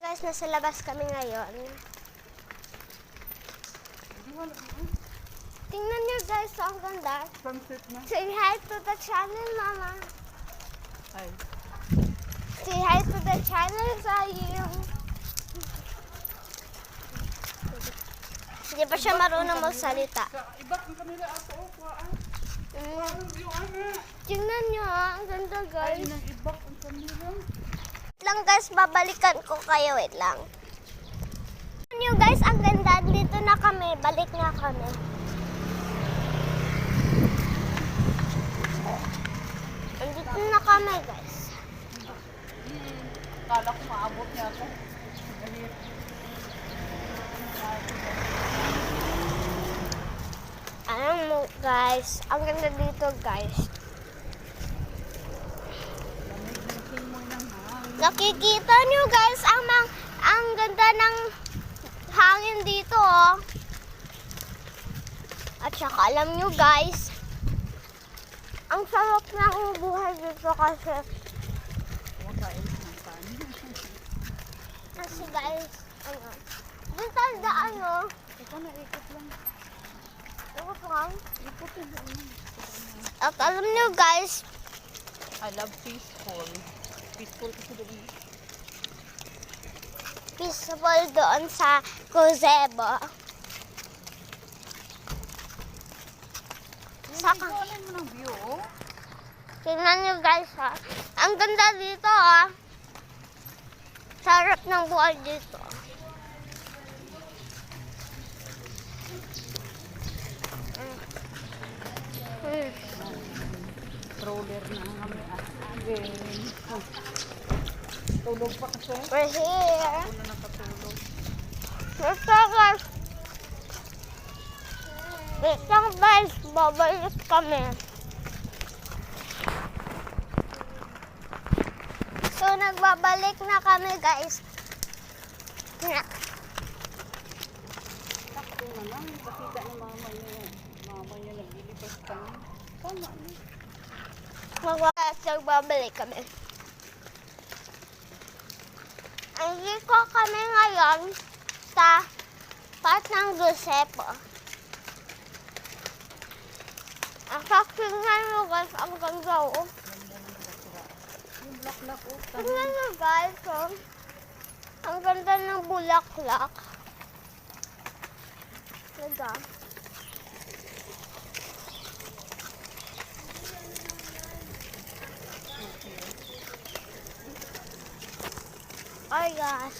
Guys, nasa labas kami ngayon. Tingnan niyo guys, ang ganda. Sunset na. Say hi to the channel, Mama. Ay. Say hi to the channel, Sayong. Hindi pa siya marunong magsalita. Ibak ang kanila ato o kuhaan. Yung ano. Tingnan niyo, ang ganda Ay, guys. nang ibak ang kanila. Wait lang guys, babalikan ko kayo. Wait lang. Tingnan niyo guys, ang ganda. Dito na kami. Balik na kami. Andito na kami guys. Kala ko maabot niya ako. Alam mo guys, ang ganda dito guys. Nakikita niyo guys ang ganda ng hangin dito oh. At saka alam niyo guys, ang sarap ng buhay dito kasi guys, ano, dito tayo daan oh. Ikaw na ikot lang. Ikot lang. Ikot lang. At alam niyo guys, I love peaceful. Peaceful kasi doon. peaceful doon sa Gazebo. Saka, Ikaw mo ng view oh. tingnan niyo guys ha. Ang ganda dito ah. Sarap ng buhay dito. Stroller na kami again. Tulog pa kasi. We're here. Ako na nakatulog. Basta guys. Basta guys, babalik kami. So, nagbabalik na kami guys. Takto na lang. Pakita ni mama niya. Mama niya naglilipas kami. Tama na. Nagbabalik kami. Andito kami ngayon sa part ng Giuseppe. Ang tingnan mo guys, ang ganda oh. Yung black oh. Tingnan mo guys oh. Ang ganda ng bulaklak. Ganda. Oh gosh.